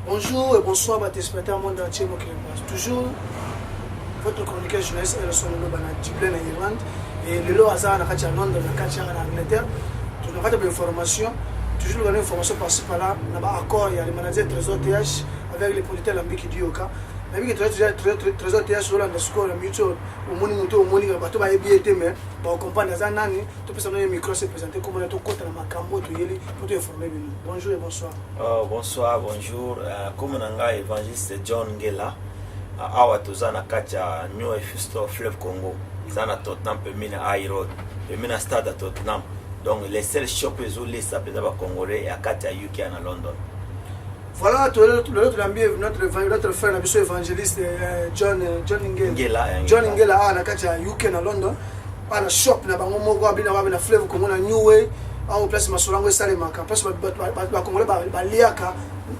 Bonjour et bonsoir à téléspectateurs monde entier. Toujours votre chroniqueur journaliste Elson Loba na Dublin en Irlande et le lot hasard na Katia Londres na Katia en Angleterre. Tu n'as pas d'informations. Toujours une information par-ci par-là. On a accord il y a les managers Trésor TH avec les producteurs Lambiki Dioka. Lambiki Trésor TH sur la score la mutuelle au morning bateau ba EBT mais ba comprendre ça nani tu peux savoir micro se présenter comme on est au côté na makambo tu yeli pour te informer. Bonjour et bonsoir. Bonsoir, bonjour. Comme nanga évangéliste John Ngela awa tozana katia New Fisto Fleuve Congo. Zana Tottenham pemina High Road, pemina stade à Tottenham. Donc les seuls shops isolés s'appellent d'abord Congolais et à katia UK à London. Voilà, notre frère évangéliste John Ngela. John Ngela a na katia UK na London. A na shop na bango moko abina na Fleuve Congo na New Way. En place masolango esalemaka parce que bakongolais baliaka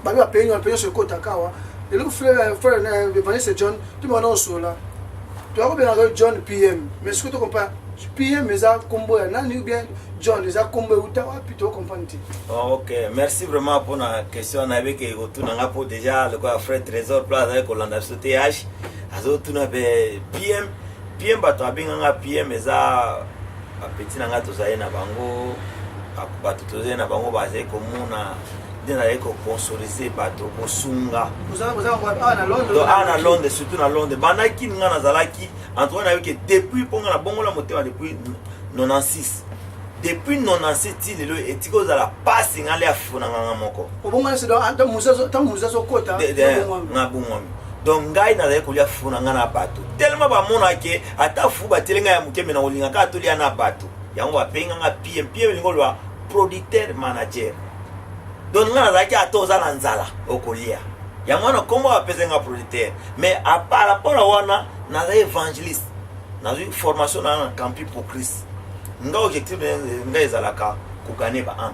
ba penyo sur kota kawa et le frère c'est John tu m'en osola tu as bien John PM mais ce que tu comprends PM eza kombo ya nani ou bien John eza kombo uta wa plutôt comprendre. OK, merci vraiment pour la question avec retour nanga pour déjà le frère Trésor place avec Hollande TH azo tuna be PM bato abinga PM eza petit nanga tozaye na bango bato tozaye na bango baze komuna dena eko sponsoriser bato kosunga na Londres surtout na Londres banaki nga nazalaki Antoine avec depuis ponga na bongo la motema depuis 96 depuis 96 ti lelo etiko za la passe ngale afuna nga moko obonga c'est dans musazo kota na bungwami donc ngai na ko lia funa nga na bato tellement ba mona ke ata fu ba telenga ya mukeme na olinga ka to lia na bato yango ba penga nga PM lingolwa producteur manager donc nga nazaki atoza na nzala okolia ya mwana kombo apezenga producteur mais à par rapport à wana na évangéliste na une formation na campi pour Christ nga objectif nga ezalaka kokane ba an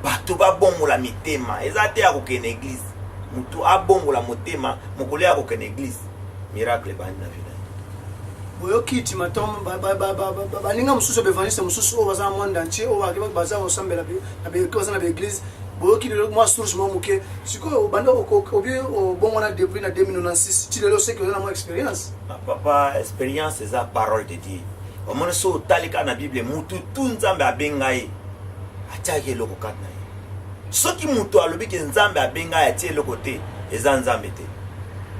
bato ba bongola mitema ezate ya kokene église mutu abongola motema mokolia kokene église miracle bani na vida boyo kiti matom baninga mususu bevaniste mususu obaza monde entier o bakeba baza osambela na be koza na be église boyo kiti le moi source mo muke siko banda obi obongona depuis na 2096 ti lelo seko na mo expérience papa expérience eza parole de Dieu o mona so talika na bible mutu tunzambe abengai atake loko katna soki mutu alobi ke nzambe abengai atie loko te eza nzambe te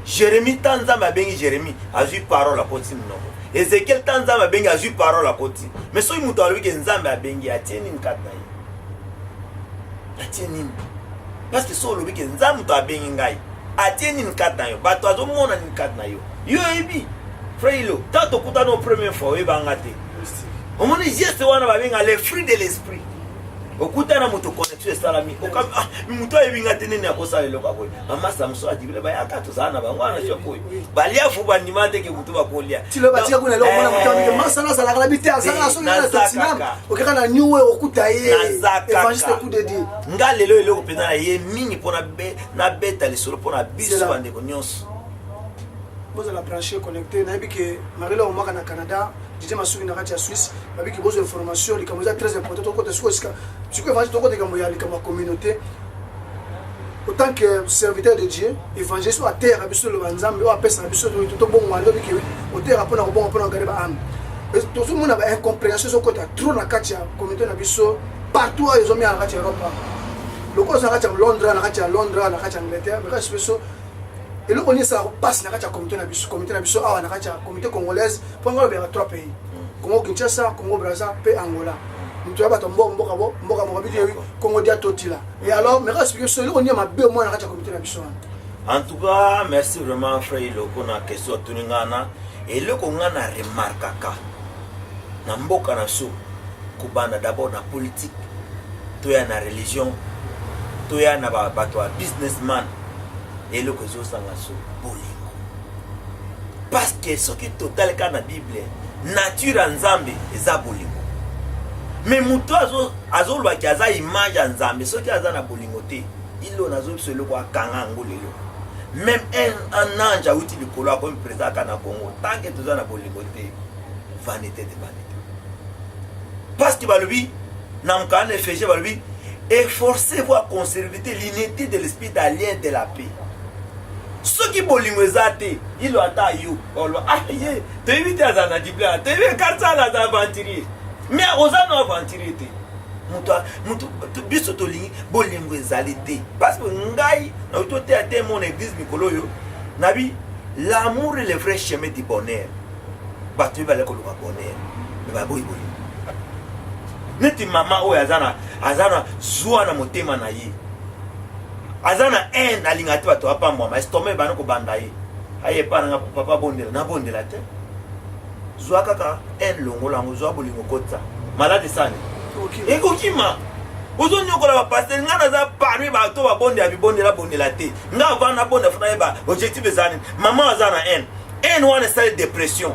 Jérémie tanzambe abengi Jérémie azui parole akoti mnoko Ezekiel tanzambe abengi azui parole akoti mais soki mutu alobi ke nzambe abengi atie nini katna atie nini parce que so alobi ke nzambe to abengi ngai atie nini katna yo bato azomona nini katna yo yo ebi frère tanto kutana au première fois ebanga te au moins geste wana babenga les fruits de l'esprit okutana moto connexion salami okam muto ebinga tenene akosa lelo kako mama samso adibile ba yakato sana bangwana choko balia fu banimate ke muto bakolia tilo batika kuna lelo mona muto ke masana sala kala biti azana so na totinam okana new way okuta ye evangeliste coup de Dieu nga lelo eloko pena ye mingi pona be na beta lisolo pona biso bande ko nyonso boza la brancher connecté na biki marelo o maka na Canada DJ Masuki na kati ya Suisse babiki bozo information likamoza très important to côté sikoska siko évangile to côté kamoya likama communauté autant que serviteur de Dieu évangile à terre abiso le banzambe o apesa abiso to bongo ando biki o terre pona ko bongo pona ngariba am to so mona ba incompréhension so côté trop na kati ya communauté na biso partout ils ont mis en kati ya Europe loko sa kati ya Londres na kati ya Londres na kati ya Angleterre mais kasi biso et le on ça passe na katia communauté na biso awa na katia communauté congolaise pour ngalo ba trois pays Congo Kinshasa Congo Brazza pe Angola mutu ya bato mboka mo bitu Congo dia totila et alors mais expliquer so le on y ma be mo na katia communauté na biso en tout cas merci vraiment frère loko na question tuningana et le ko ngana remarquaka na mboka na so kubanda d'abord na politique to ya na religion to ya na bato businessman et le que sanga so bolingo parce que ce qui total ka na bible nature nzambe eza bolingo mais muto azo lwa ki aza image nzambe ce qui aza na bolingo te ilo nazo biso le kwa kanga ngolelo même un ange outi likolo comme président kana Congo tant que toza na bolingo te vanité de vanité parce que balobi na mkane feje balobi efforcez-vous à conserver l'unité de l'esprit d'alliance de la paix. Ceux qui bolingo ezate, ils ont atteint you. Ah, yeah, tu as évité à Zana Dibla, tu as évité à Karsa à aventurier. Mais aux anneaux aventurier. Biso tolingi bolingo ezalite. Parce que ngai, na utote ate mon église mikolo yo, nabi l'amour est le vrai chemin du bonheur. Batu va le koluka bonheur. Mais ba boy boy. Neti mama o azana zua na motema na ye. Azana en alingati bato apa mwa ma estome bana ko banda ye. Aye pa na papa bondela na bondela te. Zua kaka en longola ngo zua bolingo kotsa. Malade sana. Eko kima. Ozo nyokola ba pasteur ngana za parmi ba to ba bonde abi bondela bondela te. Nga vana bonde funa yeba objectif ezani. Mama azana en wana style dépression.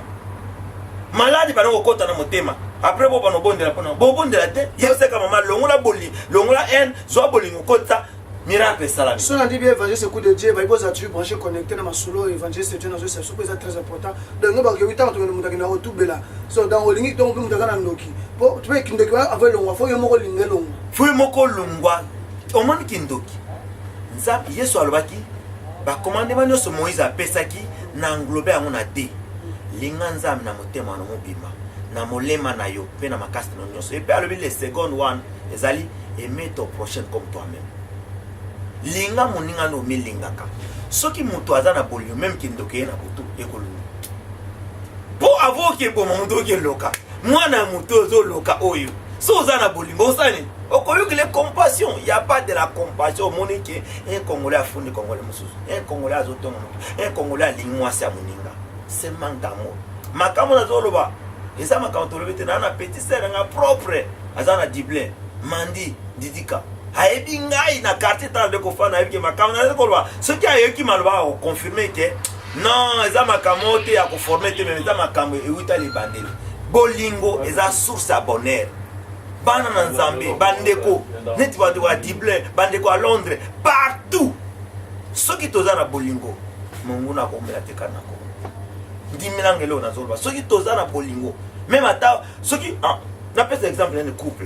Malade bana ko kota na motema. Après bo bano bondela pona bo bondela te. Yose ka mama longola boli, longola en zua bolingo kotsa. Miracle salami. Si on a dit bien évangéliste coup de Dieu, il faut que tu branché connecté dans ma solo évangéliste Dieu dans ce c'est très important. Donc nous va que 8 ans tu nous dans retour là. So dans le limite donc nous dans ndoki. Pour tu peux kindoki avec le faut yo moko lingelo. Faut moko lungwa. Au monde kindoki. Nzambe Yesu alobaki ba commandement nyonso Moïse apesaki na englobe yango na te. Linga nzambe na motema na mobima. Na molema na yo pe na makasi na nyonso. Et puis alobi le second one ezali aimer ton prochain comme toi-même. Linga moninga no milingaka. Soki mutu azana bolio même kindoke na butu ekolo. Po avoke bo mutu ke loka. Mwana mutu zo loka oyo. So zana bolingo osani. Okoyoki le compassion, il y a pas de la compassion monique un Congolais a fondé Congolais mususu. Un Congolais a zotongo. Un Congolais a lingwa sa moninga. C'est manque d'amour. Makamo na zoloba. Eza makamo tolobete na petit sœur nga propre. Azana diblin, mandi, didika. Ayebi ngai na quartier tant de kofana avec makamo na kolwa ce qui a yoki malwa o confirmer que non eza makamo te ya ko former te mais eza makamo e uta li bandeli bolingo eza source à bonheur bana na nzambe bandeko neti bandeko a Dublin bandeko à Londres partout ce qui toza na bolingo mungu na ko mela te kana ko ndimilangelo na zolba ce qui toza na bolingo même ata ce qui na pese exemple un couple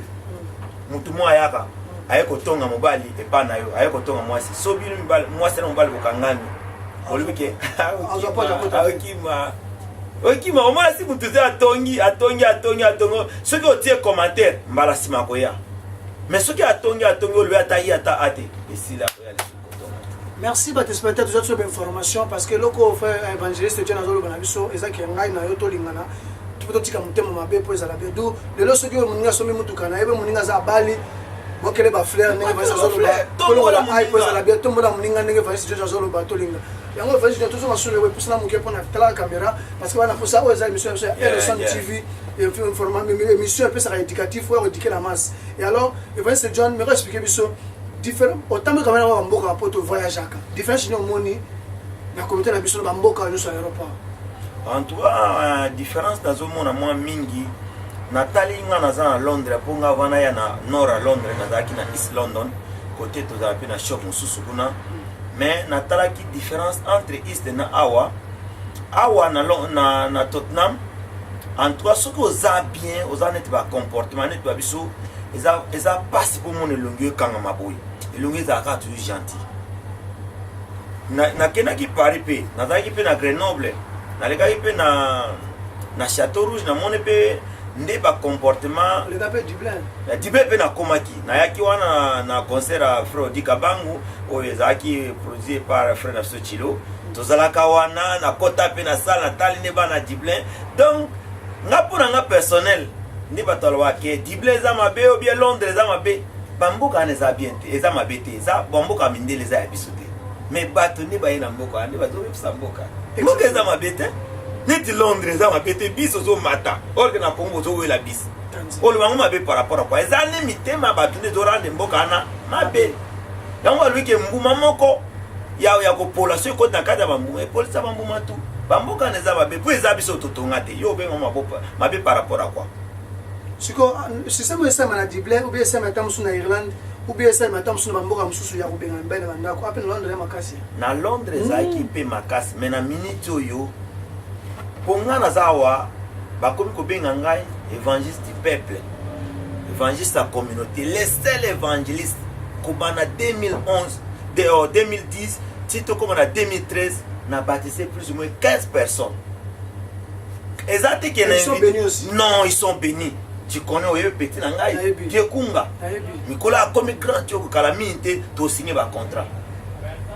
mutu mo ayaka ayeko tonga mobali epa na yo ayeko tonga mwasi so bino mobali mwasi na mobali bokangani olibike okima o mwasi mutu ze atongi soki otie commentaire mbala sima koya mais soki atongi olobi atayi ata ate esila koya lesukotonga. Merci batéspectateurs toujours sur l'information parce que loko frère évangéliste Dieu nazolo bana biso ezaki ngai na yo to lingana tupoto tika mutema mabe po ezala be do lelo soki muninga somi mutuka na ebe muninga za bali bokele ba fleur nenge va zolo ba tolo la ai po la bien tombo na muninga nenge va si zolo ba tolinga yango va si toujours masule we pusana muke pona tala caméra parce que wana posa o za émission sur RSN TV et information émission peu ça éducatif pour éduquer la masse et alors Evangeliste John me expliquer biso différent autant que caméra wa mboka poto voyage aka différence ni omoni na communauté na biso ba mboka yo sur l'aéroport en tout cas différence dans au monde moins mingi Nathalie nga naza na Londres pour nga vana ya na nord à Londres nazaki na East London côté tozala pe na shop mususu kuna mais natala ki différence entre East na awa na Tottenham en tout cas ce que oza bien oza net ba comportement net ba biso eza passe pour mon elongi kanga maboyi elongi za ka tu gentil na kenaki Paris pe nazaki pe na Grenoble na lekaki pe na Château Rouge na mone pe nde ba comportement le tapé Dublin pe na komaki na yaki wana na concert à Frère Dikabangu o ezaki produit par Frère Nafso Chilo tozalaka wana na kota pe na salle na tali ne ba na Dublin donc nga pona nga personnel ndi batalo ke Dublin za mabe ou bien Londres za mabe bamboka ne za bien te eza mabe te za bamboka mindele za ya biso te mais bato ne ba ina mboka ndi bazo bipsa mboka mboka za mabe te neti Londres za mapete biso zo mata orke na Congo zo wela bis olo bango mabe par rapport à quoi ezali mitema bato ne zo rande mboka na mabe yango alwike mbuma moko ya ko population ko na kada bambuma e polisa bambuma tu bamboka ne za mabe po eza biso totonga te yo bengo mabopa mabe par rapport à quoi siko système esa na Dublin ou bien esa na tamsu na Irlande ou bien esa na tamsu na mboka mususu ya kubenga mbele na ndako ape na Londres ya makasi na Londres za ki pe makasi mais na minute oyo ponga na zawa bakomi ko benga ngai évangéliste du peuple évangéliste à la communauté, les seuls évangélistes, comme en 2011, 2010, Tito comme en 2013, on a baptisé plus ou moins 15 personnes. Ils sont bénis aussi. Non, ils sont bénis. Tu connais Oyo Petit Nangai, Dieu Kunga. Nicolas, comme grand Dieu, Kalaminte, tu as signé un contrat.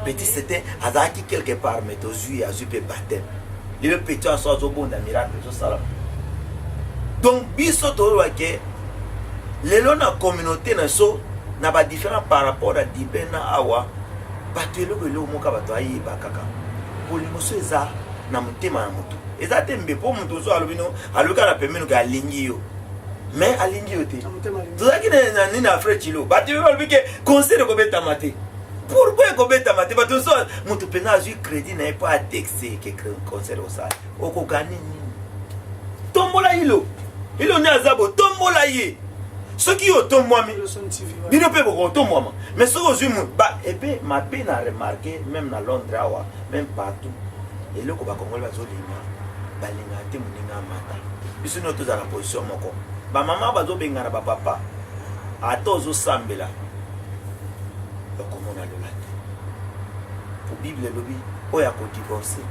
Petit, c'était Azaki quelque part, mais tu as eu un baptême. Le petit a sorti au bon d'un miracle. Donc, biso to que les gens la communauté n'a pas différent par rapport à Dibena Awa. Batuelo belo moka batwayi bakaka. Polimoso eza na mutema na mutu. Eza tembe po mutu so alobino aluka na pemeno ka lingi yo. Mais alingi yo te. Tozaki na nini afre chilo. Batuelo alobike conseil ko beta mate. Pourquoi ko beta mate? Batu so mutu pena azu crédit na pas indexé que conseil au ça. Oko gani nini? Tombola hilo. Hilo ni azabo tombola ye. Ce qui est au moi, mais ne peut pas au moi. Mais ce que je me bah et puis ma peine a remarqué même à Londres même partout. Et le Koba Congolais va zolima, balinga te muninga mata. Biso no toza la position moko. Ba maman bazo benga na ba papa. Atozo sambela. Donc comment on a le lac. Pour Bible lobby, oya ko divorcer.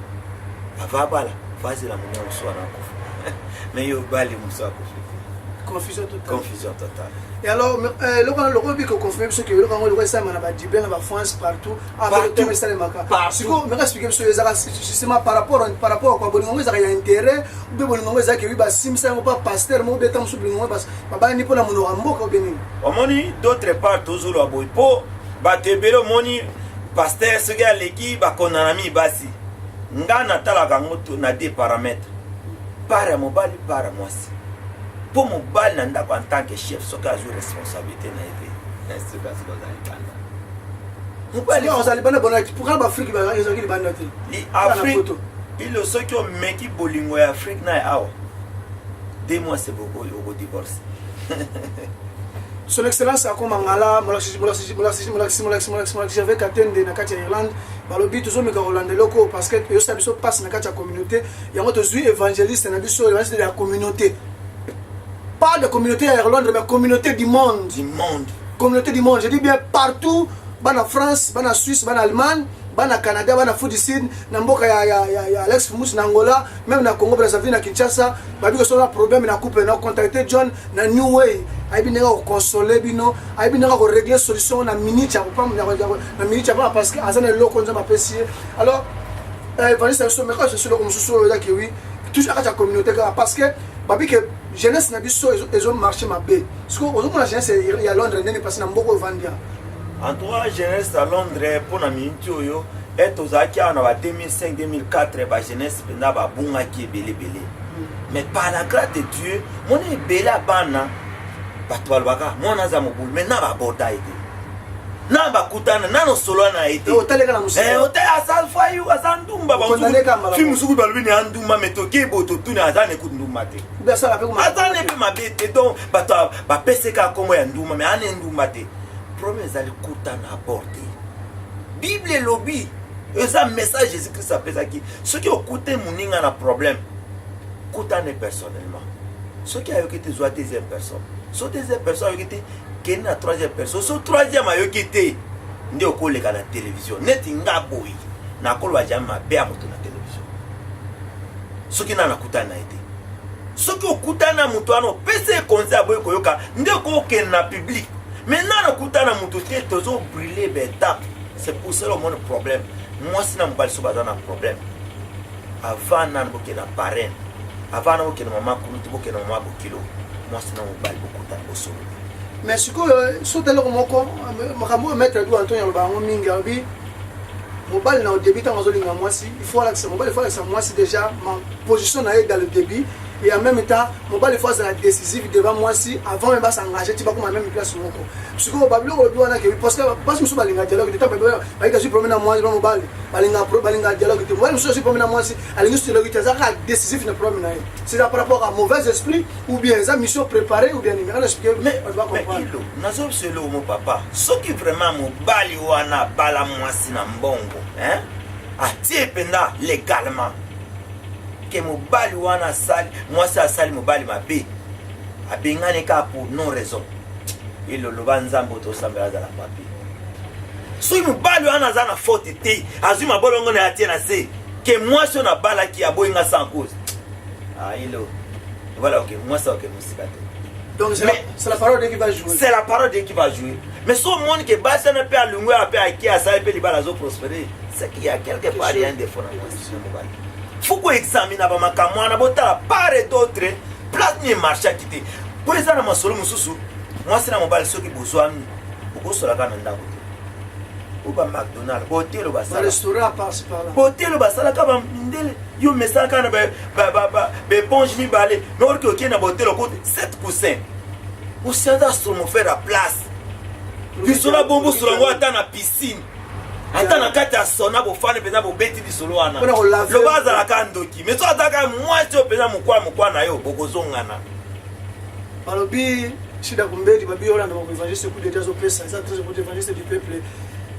Ava bala, vas-y la munia au soir na. Mais yo bali musa ko. Confusion totale. Confusion totale. Et alors, le Robi qui confirme ce que le Robi ça m'a dit bien en France partout. Avec le thème ça les marques. Si vous me expliquez ce que justement par rapport à quoi Bolingo ça y a intérêt ou bien Bolingo ça que oui bah sim ça pas pasteur moi bétam sous Bolingo parce baba ni pour la mono amboka bien. Omoni d'autre part toujours la boy po batebelo moni pasteur ce gars l'équipe ba konanami basi. Ngana tala kangoto na des paramètres. Para mobile para moi. Pour mon bal en tant que chef, ce cas de responsabilité n'a été. C'est parce que pourquoi l'Afrique va l'Afrique, il le ceux qui ont mis Bolingo et Afrique n'a pas. 2 mois c'est beaucoup, il faut divorcer. Son Excellence a comme Angala, j'avais qu'attendre na Katia Irlande, balobi toujours me Hollandais locaux parce que yo sabi so passe na Katia communauté, il y a toujours évangéliste na biso évangéliste de la communauté. Pas de communauté à Irlande, mais communauté du monde. Du monde. Communauté du monde. Je dis bien partout, en France, en Suisse, en Allemagne, en Canada, en Afrique du Sud, en Alex Fumous, en Angola, même en Congo, Brazzaville, en Kinshasa, il y a un problème, il y a un couple, il a contacté John, dans New Way. Il y a un consoler, il y a un régler solution, dans minute, parce que c'est un lot qu'on a apprécié. Alors, Vanessa, je suis sûr que oui, toujours à la communauté, parce que que jeunesse na biso ezo marché mabe. Parce que aujourd'hui la jeunesse il y a Londres nene parce na mboko vandia. En tout cas jeunesse à Londres pour na minute yo et ozaki na 2005 2004 ba jeunesse penda ba bunga ki belé. Mais par la grâce de Dieu, mon est belé bana batwal baka mona za mobul mais na ba boda été. Na ba kutana nano solo na été. Otaleka na musika. Otel asal fayu asandumba ba. Fi musuku balubini andumba metoke boto tuna azane kundumba te. Azane pe mabete donc bato ba peseka komo ya ndumba mais ane ndumba te. Problème ezali kutana aborder. Bible lobby eza message Jésus Christ apesa ki ceux qui okuté muninga na problème kutane personnellement. Ceux qui ayokete zoa deuxième personne. So deuxième personne ayokete keni na troisième personne. So troisième ayokete nde okoleka na télévision. Neti nga boyi na kolwa jamais mabe ya moto na télévision. Ceux qui na kutana été. Ceux qui okutana mutu ano pese konse aboyi koyoka nde okokende na public. Maintenant okutana mutu te tozo brûler betape. C'est pour cela mon problème. Moi si na mbali so bazana problème. Avant na boke na parrain. Avant na boke na mama kuluti boke na mama bokilo. Moi si na mbali bokutana bosolo. Mais ce que so telo moko makambo mettre do Antonio Bango mingi abi mobile na au début tant ozolinga moi si il faut l'accès mobile il faut l'accès moi si déjà ma position na dans le début et en même temps mobile il faut la décisive devant moi si avant même pas s'engager tu vas comme même place moko parce que babilo ko do na ke parce que muso balinga dialogue de temps ba ika su promena moi mobile balinga dialogue de moi muso su promena moi si alinga su dialogue ça ka décisif na promena c'est par rapport à mauvais esprit ou bien ça mission préparée ou bien il m'a expliqué mais on va comprendre nazo selo mon papa ce qui vraiment mobile wana bala moi si na mbongo hein atie penda légalement que mobali wana sali moi ça sali mobali mabe abengane ka pour non raison iloloba nzambo tosambela za la papier soki mobali wana aza na faute te azwi mabolongo na atie na se ke mwasi oyo nabalaki aboyinga sans cause ilo voilà ok mwasi oke mosika te. Donc c'est la parole qui va jouer. C'est la parole qui va jouer. Mais si au monde qui base un peu à l'ungwe, un peu à qui a ça, et puis les balles prospérer, c'est qu'il y a quelque part il y a un défaut dans le il faut qu'on examine avant ma caméra, on a part et d'autre, place ni marché à quitter. Pour les gens, solo mususu, moi c'est la mobile ceux qui besoin, beaucoup sur la cananda. Ou pas McDonald's, hôtel ou basala. Restaurant passe par là. Hôtel ou basala, quand même, yo me ça quand be ponge mi balé, mais or que ok na hôtel au côté 7 coussins. Ou si on a sur mon faire la place. Puis sur la bombe sur la voie dans la piscine. Attends na kati ya sona bo fane pena bo beti di solo wana. Le baza la kandoki. Mais toi ataka moi tu pena mukwa na yo bokozongana. Balobi shida kumbedi babi ola na évangéliste coup de Dieu au pesa, ça très pour évangéliste du peuple.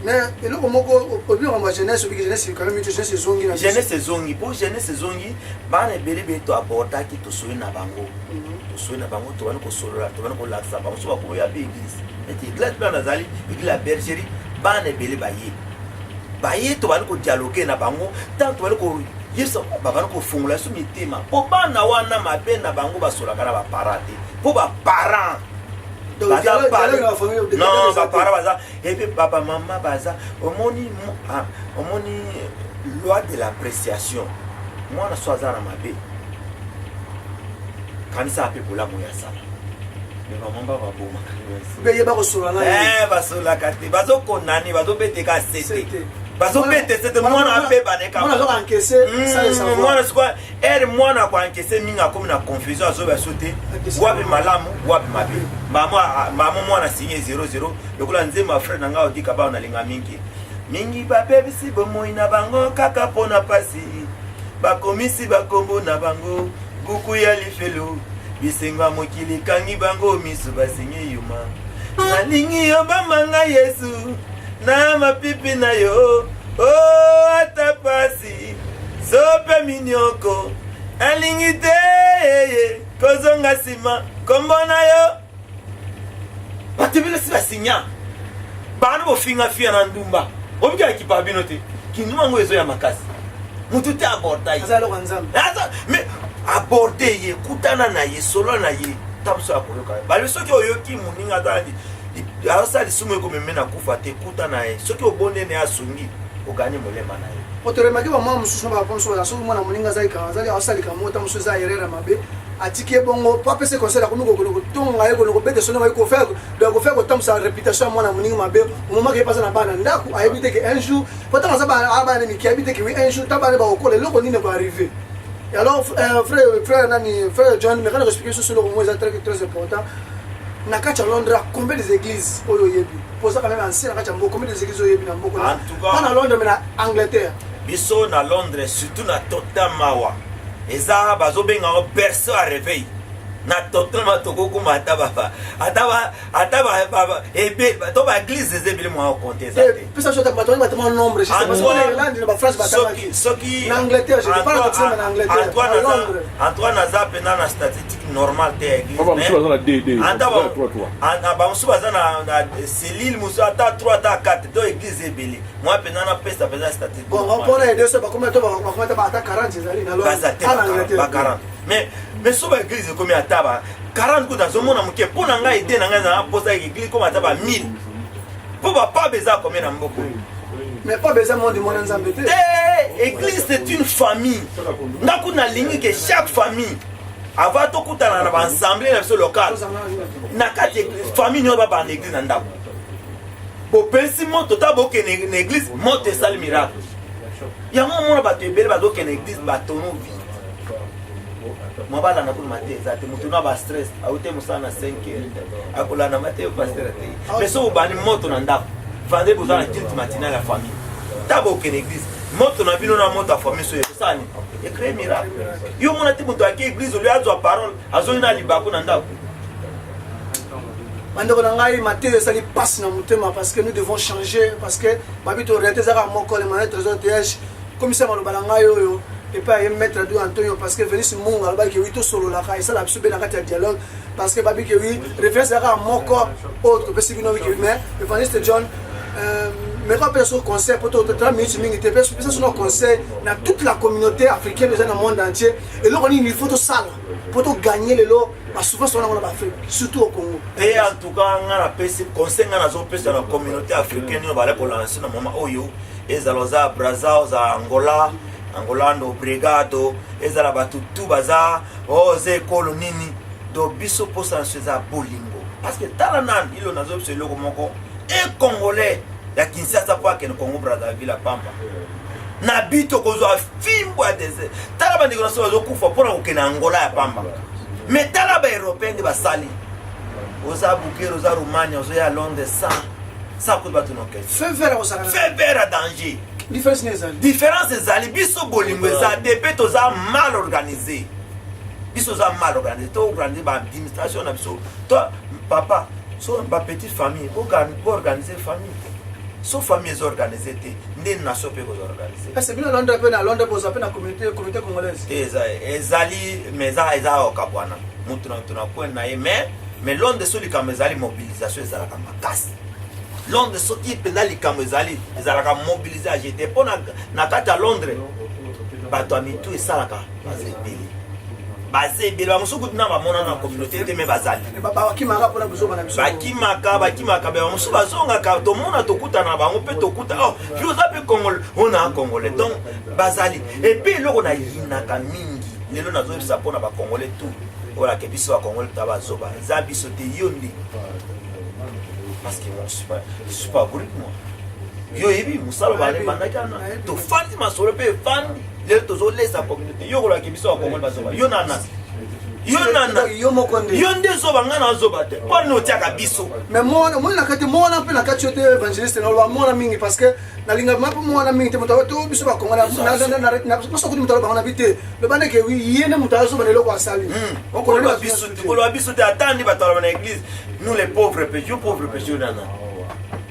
Mais et le moko obi on va jeunesse obi jeunesse quand même jeunesse zongi na jeunesse zongi pour jeunesse zongi bana belebe to aborda ki to soyi na bango. To soyi na bango to bana ko solola to bana ko laksa bango so ba ko ya be église. Et église bana nazali église la bergerie bana belebe baye to bana ko dialoguer na bango tant to bana ko yesa bana ko fungula so mitema po bana wana mabe na bango basola kana ba parate po ba parents. Non, papa baza et puis papa maman baza omoni loi de l'appréciation moi na soza na mabe kanisa ape pour la moya sala mais maman baba boma beye ba ko sola na basola kati bazo konani bazo bete ka sete bazo bete sete mwana ape baneka mwana zo encaisser ça les savoir mwana quoi mwana kwa encaisser minga comme na confusion azo ba sauter wapi malamu wapi mabe mama mwana signé 00 lokola nzema frère nanga odika ba na linga mingi ba bebisi bomoi na bango kaka pona pasi ba komisi ba kombo na bango kuku ya lifelo bisenga mokili kangi bango misu ba signé yuma na lingi yo ba manga Yesu na mapipi na yo oh atapasi sope minyoko alingi te kozonga sima kombo na yo batebele si basinya bana bo finga fia na ndumba obika ekipa bino te kinduma ngo ezo ya makasi mutu te aborda yi azalo kanzambe mais aborder ye kutana na ye solo na ye tamso akoloka bale soki oyoki muninga dali asa lisumu ko memena kufa te kutana ye soki obonde ne asungi ogani molema na ye otoremaki ba mwa mususu ba pomso ya so mwana muninga zai kanzali asali kamota mususu za yerera mabe atiki bongo papa se conseil ko nuko ko tonga ye ko bete sona ko faire donc ko faire ko tam sa réputation mwana muninga mabe au moment que passe na bana ndaku a éviter que un jour pourtant ça ba ba ni ki éviter que un jour tabane ba ko le loko ni ne va arriver. Et alors frère John me quand expliquer sur le moment très important na kacha Londres combien des églises oyo yebi pour ça quand même ancien na kacha combien des églises oyo yebi na mboko en tout cas na Londres mais na Angleterre biso na Londres surtout na Totamawa eza bazo benga o berceau à réveil na totalement toko kuma ataba baba ebe to ba église ezebile mo compter ça et puis ça soit bateau bateau nombre je sais parce qu'on est là dans France bateau soki en Angleterre je ne parle pas en Angleterre Antoine Azap na statistique normale te église baba musuba na DD ba musuba na Céline Musa ta 3 ta 4 do église ebele moi pena na pesa statistique bon on peut aider ça comme to ba ta 40 ezali na Londres ba 40 mais soba église comme ataba 40 kuta zomona muke pona nga ide na nga na posa église comme ataba 1000 pour pas beza comme na mboko mais pas besoin monde nzambe te église c'est une famille ndaku na lingi que chaque famille avant to kutana na ensemble na so local na kati famille nyo ba église na ndako bo pensi moto tabo ke na église moto sal miracle ya mona ba te bele ba do ke na église ba tono vie mabala na kuna mate zate mutu na ba stress aute musana 5 akula na mate pasteur te mais so bani moto na ndako vande bozana kilt matinale la famille tabo ke l'église moto na bino na moto famille so yesani e créer miracle yo mona te mutu ake église lui azo parole azo ina libako na ndako bandeko na ngai Matthieu esali passe na mutema parce que nous devons changer parce que babito rete zaka moko le maître trésor TH comme ça maloba na ngai oyo et pas maître Adou Antonio parce que venir sur mon album qui oui tout solo là et ça la subé dans le dialogue parce que babi que oui référence à mon corps autre parce que nous mais Evangeliste John mais quand on sur concert pour tout 30 minutes mingi te peut sur nos concerts dans toute la communauté africaine dans le monde entier et là on il faut tout ça pour tout gagner les lots souvent sur la Afrique surtout au Congo et en tout cas on a PC concert on a zo PC dans la communauté africaine on va aller pour lancer dans moment oyo ezaloza Brazza za Angola ndo brigado ezala batutu baza oze kolo nini do biso posa nsuza bolingo parce que talanan ilo nazo biso loko moko e congolais ya Kinshasa kwa ke no Congo Brazzaville pamba na bito kozwa fimbo ya dese tala bandi ko naso zokufa pona kokena Angola ya pamba mais tala ba européen de basali oza bukero za Roumanie ozo ya Londres ça ko batu no ke fait vers danger différence ezali biso bolingo eza depe toza mal organisé biso za mal organisé to organiser ba administration na biso to papa so ba petite famille organiser famille so famille est organisée te ndeni na so pe ko organiser c'est bien Londres pe na Londres boza pe na communauté congolaise ezali meza eza okabwana mutu na tuna kwenda mais Londres so likama ezali mobilisation ezala kama makasi Londres soki pena likama ezalaka mobiliser agité po na kati ya Londres bato ya mitu esalaka bazebele bamosuku na bamona na communauté te me bazali bakimaka bamosuku bazongaka tomona tokutana bango mpe tokuta puis oza mpe congolais ona congolais donc bazali epuis eloko na yinaka mingi lelo nazoyebisa mpona bacongolais tout olake biso bacongolais ta bazoba eza biso te yo nde parce que moi je suis pas brut moi yo yebi musalo bale bandakana to fandi masolo pe fandi le tozo lesa communauté yo kola kibiso wa Congo bazoba yo nana yo nde zoba ngana zoba te pour no tiaka biso mais moi na kati pe na kati yote évangéliste na lo moi mingi parce que na linga mapo moi mingi te moto to biso ba Congo na parce que moto ba na bité le bande ke oui yene moto zoba ne lo kwa sali on connaît biso te ko lo biso te attendre ba to na église nous les pauvres pécheurs nana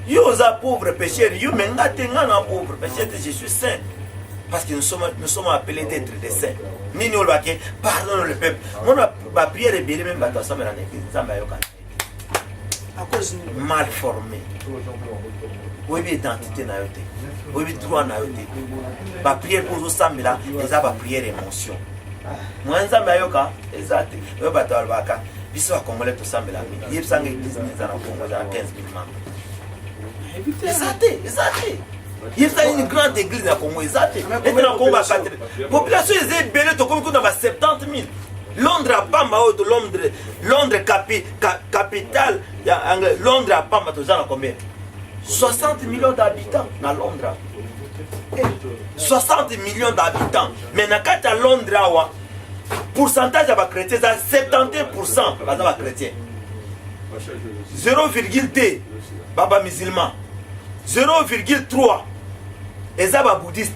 yo za pauvre pécheur yo menga tenga na pauvre pécheur je suis saint parce que nous sommes appelés d'être des saints nini on va que pardonne le peuple mon ba prière est bien même ba to sama na église nzamba yoka à cause mal formé oui bien identité na yote oui bien droit na yote ba prière pour osambela eza ba prière émotion moi nzamba yoka exact yo ba to albaka biso ba congolais to sambela mi yebsanga église nza na Congo za 15 000 membres exact il y a une grande église à Congo, exact. Et dans Congo, la population est belle, tu comme dans 70 000. Londres à Pamba, Londres capitale, Londres à Pamba, tu as combien 60 millions d'habitants dans Londres. 60 millions d'habitants. Mais dans Londres, pourcentage de chrétiens, c'est 71% de chrétiens. 0,2 baba musulman. 0,3 ezaba bouddhiste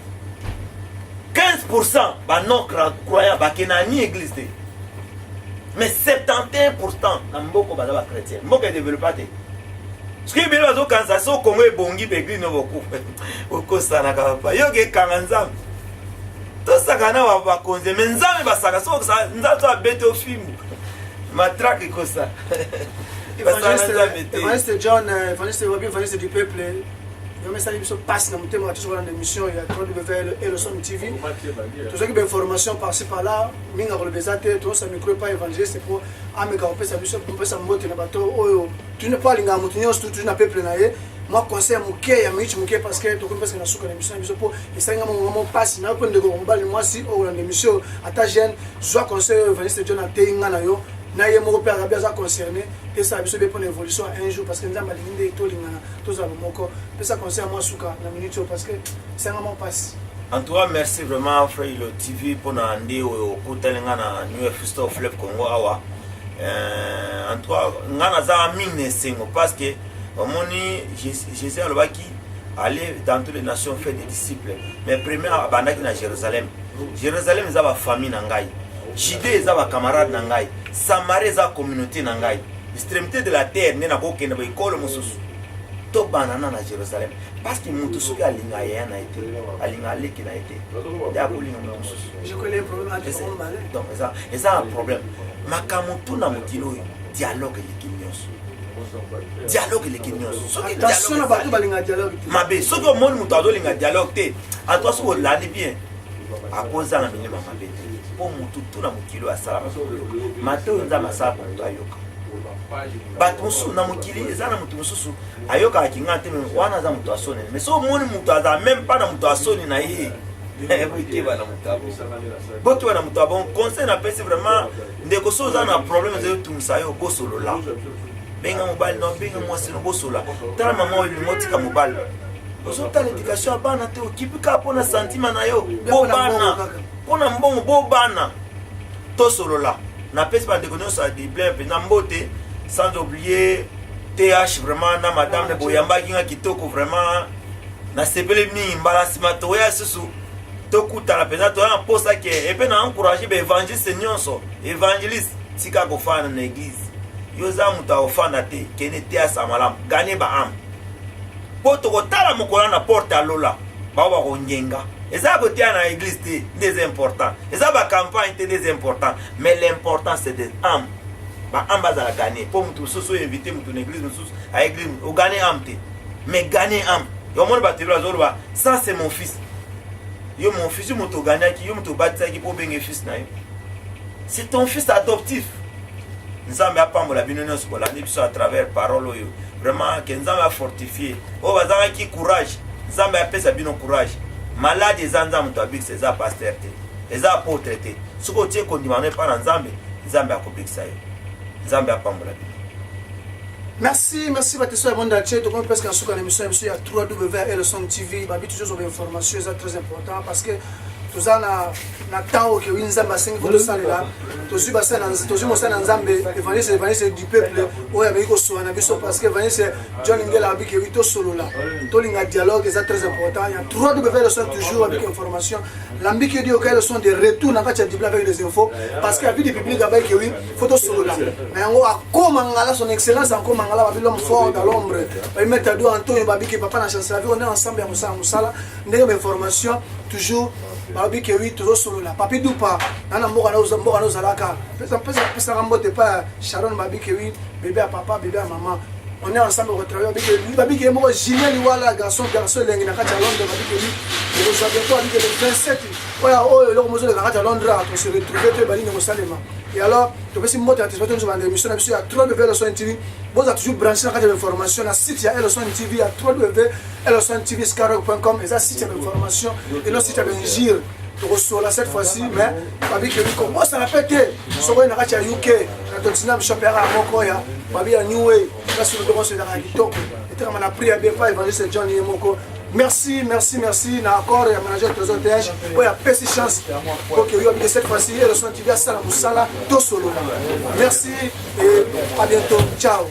15% ba non croyant ba kenani église mais 71% na mboko ba chrétien mboko développé ce qui belo zo kanza so Congo ebongi église no boku oko sana ka pa yoge kanza to sakana wa konze menzame basaka so nzato abete ofimu matraque kosa Evangeliste John Evangeliste du peuple je me salue sur passe dans mon thème à sur l'émission il y a trop de VL et le son TV tout ça qui information par-ci par-là minga ko le bezate tout ça micro pas évangéliste pour ameka on peut ça biso pour ça mbote na bato oyo tu ne pas linga mutunyo tout na peuple na ye moi conseil muke ya michi muke parce que to ko parce que na suka l'émission biso pour esenga mo passe na ko ndeko mbali moi si au l'émission ata jeune soit conseil Evangeliste John atenga na yo na ye moko pe arabia za concerné et ça biso be pour l'évolution un jour parce que nzamba linginde to lingana to za moko pe ça concerne moi suka na minute parce que c'est un moment passe en tout cas merci vraiment frère le TV pour na ndi o kutelenga na New Fisto Flip Congo awa en tout cas ngana za mine singo parce que omoni Jésus alobaki aller dans toutes les nations faire des disciples mais premier abandaki na Jérusalem za ba famille na ngai Judée za ba camarade na ngai Samarie za communauté na ngai extrémité de la terre nena ko kende ba ikolo mususu to banana na Jérusalem parce que mutu soki alinga ya na été alinga aleki na été ya kolinga mutu soso je connais un problème avec mon malin donc ça un problème makambo tuna mokilo dialogue eleki nyonso dialogue eleki nyonso soki attention na bato balinga dialogue mabe soki omoni mutu azolinga dialogue te atwa soki olandi bien akozanga minima mabe te mpo mutu tuna mokilo asalama mateo nzambe asala moto ayoka bato mosusu na mokili eza na moto mosusu ayokaka nga te wana aza moto asoni mais so omoni moto aza meme mpa na moto asoni na ye boyeba na moto abo bokiwa na moto abo conseil napesi vraiment ndeko so oza na problème ezotumisa yo bosolola benga mobali no benga mwasi no bosola tala mama oyo motika mobali ozotala éducation ya bana te okipika mpona sentima na yo bobana mpona mbongo bobana tosolola napesi bandeko nyonso ya diblin mpenza mbote sans oublier TH vraiment na madame de boyambaki nga kitoko vraiment nasepeli mingi mbala nsima toya susu tokutana mpenza toya na mposa ke epe na encourage baévangéliste nyonso évangéliste tika kofanda na église yo za moto akofanda te kende te asa malamu gane baame mpo tokotala mokolo na porte alola bao bakongenga eza kotia na église te nde important eza bacampagne te nde important mais l'important c'est des âmes baame bazala gane mpo motu mosusu oyo invité motu na église mosusu a église ogane âme te mais gane âme yomoni batelo azoloba ça c'est mon fils yo mon fils yo moto oganiaki yo moto obatisaki mpo obenge fils na yo c'est ton fils adoptif nzambe apambola bino nyonso bolandi biso à travers parole oyo vraiment ke nzambe afortifie oyo bazalaki courage nzambe apesa bino courage malade eza nzambe moto abikisa eza paster te eza apotre te soki otie kondimano epa na nzambe nzambe akobikisa yo nzambe apambola bino. Merci Batiso et monde entier. Donc on peut presque en sous l'émission il y a 3W Elson TV. Babi toujours sur l'information c'est très important parce que tout ça na temps que Nzamba 5 faut ça là. Tous basa na tous mo sana Nzambe évangéliste du peuple. Oya biko so na biso parce que évangéliste John Ngela abi que to solo là. To linga dialogue c'est très important. Il y a 3W Elson toujours avec information. Lambi que dit au cas sont de retour na kacha dibla avec des infos parce que avis du public avec que oui photo solo là. Mais on a Komangala son excellence en Komangala babi l'homme fort dans l'ombre. Ba mettre do Antonio babi que papa na chance la vie on est ensemble à Moussala. Ndenge information toujours babi que oui toujours solo là. Papi Dupa na mboka na zalaka. Pesa rambote pas Sharon babi que oui bébé à papa bébé à maman. On est ensemble au travail babi que moi Julien Liwala garçon lengi na kacha Londres babi que oui. Et nous avons dit que le 27 voilà oh le mozo de kacha Londres on se retrouver te bali na Salema. Et alors tu peux si moi t'anticiper sur l'émission na biso à 3W Elson TV. Vous avez toujours branché la information na site ya Elson TV à 3W elsontvscarrock.com et ça site d'information et le site d'Ingir. Tu reçois là cette fois-ci mais babi que lui comment ça répète so na kacha UK na totina mshopera moko ya babi ya New Way là sur le droit c'est dans kitoko et tu as pris à bien pas évangéliste John Yemoko. Merci. Na accord et manager trésor TH. Ouais, petit chance. OK, oui, cette fois-ci, Elson TV à Sala Moussala, tout solo. Merci et à bientôt. Ciao.